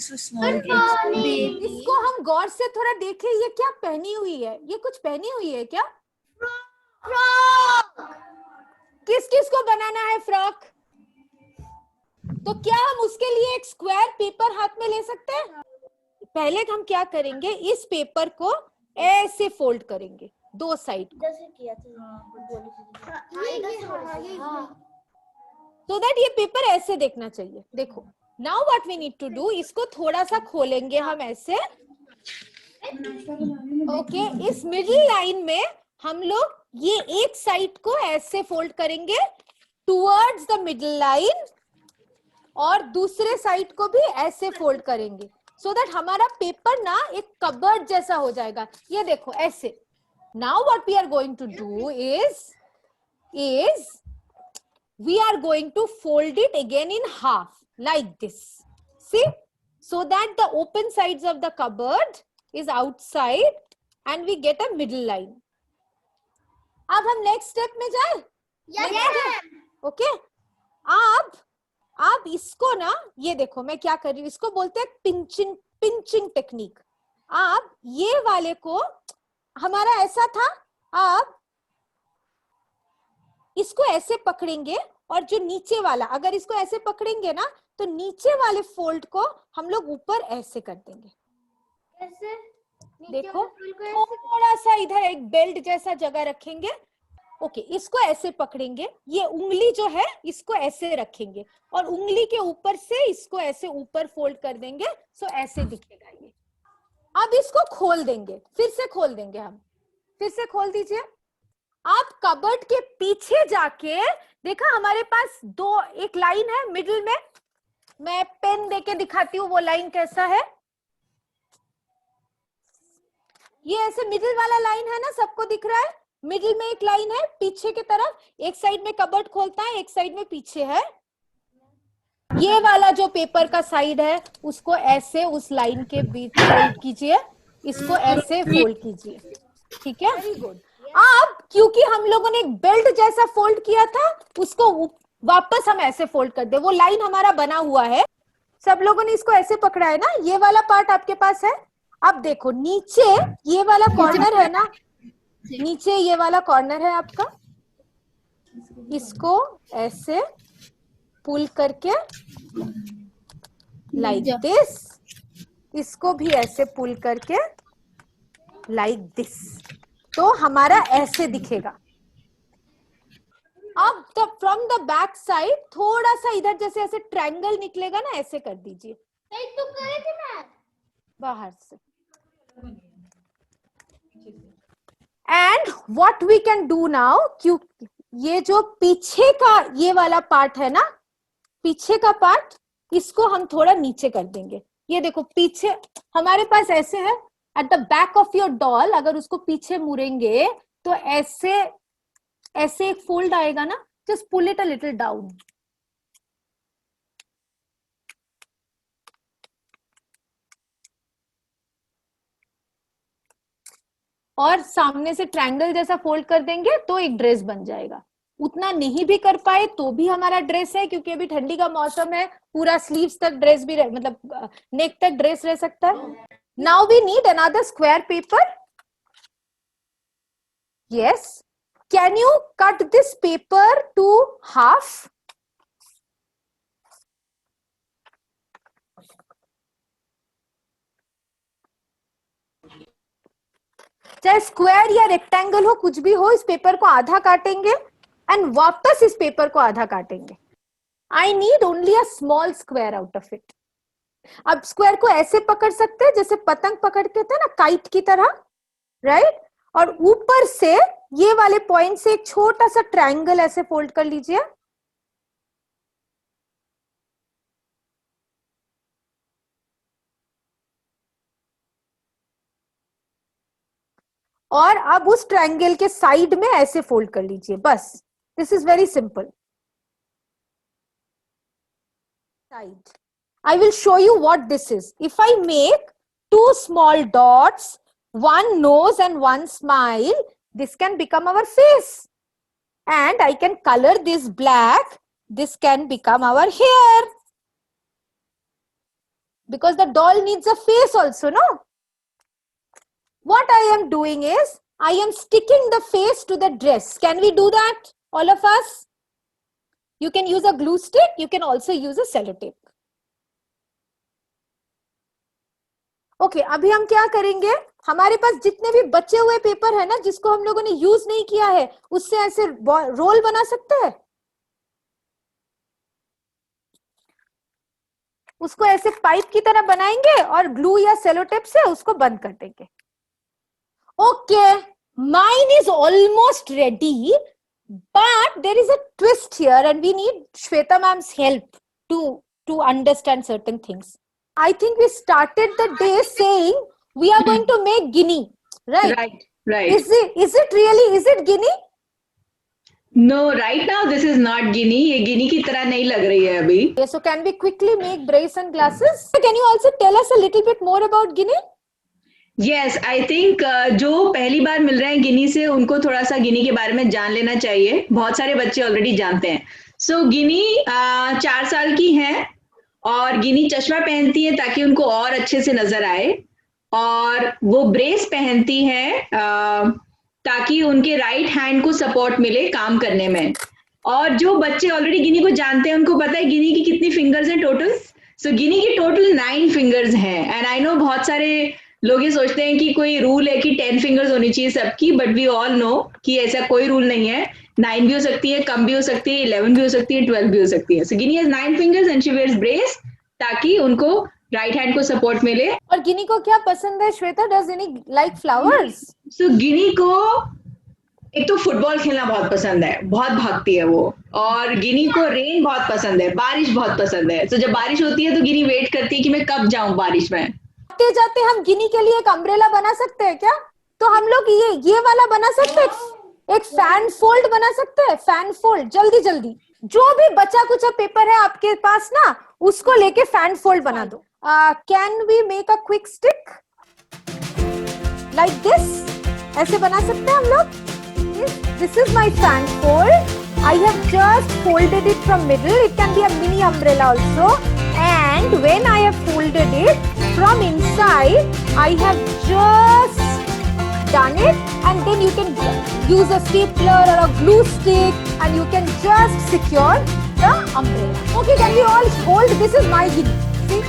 so small kids. इसको हम गौर से थोड़ा देखें, ये क्या पहनी हुई है? ये कुछ पहनी हुई है क्या? फ्रॉक। किस किस को बनाना है फ्रॉक? तो क्या हम उसके लिए एक स्क्वायर पेपर हाथ में ले सकते हैं? पहले हम क्या करेंगे, इस पेपर को ऐसे फोल्ड करेंगे दो साइड को, जैसे किया था so that ये पेपर ऐसे देखना चाहिए। देखो, now what we need to do, इसको थोड़ा सा खोलेंगे हम ऐसे। ओके, इस मिडिल लाइन में हम लोग ये एक साइड को ऐसे फोल्ड करेंगे टुवर्ड्स द मिडिल लाइन, और दूसरे साइड को भी ऐसे फोल्ड करेंगे, सो दैट हमारा पेपर ना एक कबर्ड जैसा हो जाएगा। ये देखो ऐसे। Now what we are going to do is we are going to fold it again in half like this, see, so that the open sides of the cupboard is outside and we get a middle line. अब हम next step में जाए। Okay, अब इसको ना, ये देखो मैं क्या कर रही हूँ, इसको बोलते हैं पिंचिंग टेक्निक। आप ये वाले को, हमारा ऐसा था, आप इसको ऐसे पकड़ेंगे, और जो नीचे वाला, अगर इसको ऐसे पकड़ेंगे ना, तो नीचे वाले फोल्ड को हम लोग ऊपर ऐसे कर देंगे। कैसे? देखो, थोड़ा सा इधर एक बेल्ट जैसा जगह रखेंगे। ओके, इसको ऐसे पकड़ेंगे, ये उंगली जो है इसको ऐसे रखेंगे, और उंगली के ऊपर से इसको ऐसे ऊपर फोल्ड कर देंगे, सो ऐसे दिखेगा ये। अब इसको खोल देंगे, फिर से खोल देंगे हम, फिर से खोल दीजिए। आप कबर्ड के पीछे जाके देखा, हमारे पास दो, एक लाइन है मिडिल में, मैं पेन देके दिखाती हूँ वो लाइन कैसा है। ये ऐसे मिडिल वाला लाइन है ना, सबको दिख रहा है? मिडिल में एक लाइन है पीछे की तरफ, एक साइड में कबर्ड खोलता है, एक साइड में पीछे है। ये वाला जो पेपर का साइड है उसको ऐसे उस लाइन के बीच फोल्ड कीजिए, इसको ऐसे फोल्ड कीजिए, ठीक है? Very good. अब क्योंकि हम लोगों ने एक बेल्ट जैसा फोल्ड किया था, उसको वापस हम ऐसे फोल्ड कर दे। वो लाइन हमारा बना हुआ है, सब लोगों ने इसको ऐसे पकड़ा है ना, ये वाला पार्ट आपके पास है। अब देखो नीचे ये वाला कॉर्नर है ना, नीचे ये वाला कॉर्नर है आपका, इसको ऐसे पुल करके लाइक दिस, इसको भी ऐसे पुल करके लाइक दिस, तो हमारा ऐसे दिखेगा। अब फ्रॉम द बैक साइड थोड़ा सा इधर जैसे ऐसे ट्रायंगल निकलेगा ना, ऐसे कर दीजिए तो करे थे मैं बाहर से। And what we can do now, क्योंकि ये जो पीछे का ये वाला पार्ट है ना, पीछे का पार्ट, इसको हम थोड़ा नीचे कर देंगे। ये देखो पीछे हमारे पास ऐसे है, at the back of your doll, अगर उसको पीछे मुड़ेंगे तो ऐसे ऐसे एक फोल्ड आएगा ना, just pull it a little down, और सामने से ट्रायंगल जैसा फोल्ड कर देंगे तो एक ड्रेस बन जाएगा। उतना नहीं भी कर पाए तो भी हमारा ड्रेस है, क्योंकि अभी ठंडी का मौसम है, पूरा स्लीव्स तक ड्रेस भी मतलब नेक तक ड्रेस रह सकता है। Now we need another square paper. Yes, can you cut this paper to half? चाहे स्क्वायर या रेक्टेंगल हो, कुछ भी हो, इस पेपर को आधा काटेंगे एंड वापस इस पेपर को आधा काटेंगे। I need only a small square out of it. अब स्क्वायर को ऐसे पकड़ सकते हैं जैसे पतंग पकड़ते थे ना, काइट की तरह, राइट? और ऊपर से ये वाले पॉइंट से एक छोटा सा ट्रायंगल ऐसे फोल्ड कर लीजिए, और अब उस ट्रायंगल के साइड में ऐसे फोल्ड कर लीजिए, बस। This is very simple. Side, I will show you what this is. If I make two small dots, one nose and one smile, this can become our face. And I can color this black. This can become our hair. because the doll needs a face also, no? What I am doing is, I am sticking the face to the dress. Can we do that, all of us? You can use a glue stick, you can also use a sellotape. Okay अभी हम क्या करेंगे, हमारे पास जितने भी बचे हुए paper है ना, जिसको हम लोगों ने यूज नहीं किया है, उससे ऐसे रोल बना सकते हैं, उसको ऐसे पाइप की तरह बनाएंगे और ग्लू या सेलोटेप से उसको बंद कर देंगे. Okay, mine is almost ready, but there is a twist here and we need Shweta ma'am's help to understand certain things. I think we started the day saying we are going to make guinea, right? Right. Is it guinea? No, right now this is not guinea. ये guinea की तरह नहीं लग रही है अभी. Okay, so can we quickly make brace and glasses? Can you also tell us a little bit more about guinea? Yes, I think जो पहली बार मिल रहे हैं गिनी से, उनको थोड़ा सा गिनी के बारे में जान लेना चाहिए. बहुत सारे बच्चे ऑलरेडी जानते हैं. सो गिनी 4 साल की है और गिनी चश्मा पहनती है ताकि उनको और अच्छे से नजर आए, और वो ब्रेस पहनती है ताकि उनके राइट हैंड को सपोर्ट मिले काम करने में. और जो बच्चे ऑलरेडी गिनी को जानते हैं उनको पता है गिनी की कितनी फिंगर्स हैं टोटल. सो गिनी की टोटल 9 फिंगर्स हैं. एंड आई नो बहुत सारे लोग ये सोचते हैं कि कोई रूल है कि 10 फिंगर्स होनी चाहिए सबकी, बट वी ऑल नो कि ऐसा कोई रूल नहीं है. 9 भी हो सकती है, कम भी हो सकती है, 11 भी हो सकती है, 12 भी हो सकती है. So Ginni has 9 fingers and she wears brace ताकि उनको राइट हैंड को सपोर्ट मिले. और गिनी को क्या पसंद है Shweta? Does Ginni like flowers? So Ginni को एक तो फुटबॉल खेलना बहुत पसंद है, बहुत भागती है वो. और गिनी को रेन बहुत पसंद है, बारिश बहुत पसंद है. सो जब बारिश होती है तो गिनी वेट करती है कि मैं कब जाऊं बारिश में. आते जाते हम गिनी के लिए एक अम्ब्रेला बना सकते हैं क्या? तो हम लोग ये वाला बना सकते हैं, एक फैन फोल्ड बना सकते हैं. फैन फोल्ड जल्दी जो भी बचा कुचा पेपर है आपके पास ना, उसको लेके फैन फोल्ड बना दो. Can we make a quick stick like this? ऐसे बना सकते हैं हम लोग. This is my fan fold. I have just folded it from middle. It can be a mini umbrella also. And when I have folded it from inside, I have just done it. And then you can use a stapler or a glue stick and you can just secure the umbrella. Okay, can we all hold? This is my guinea. See?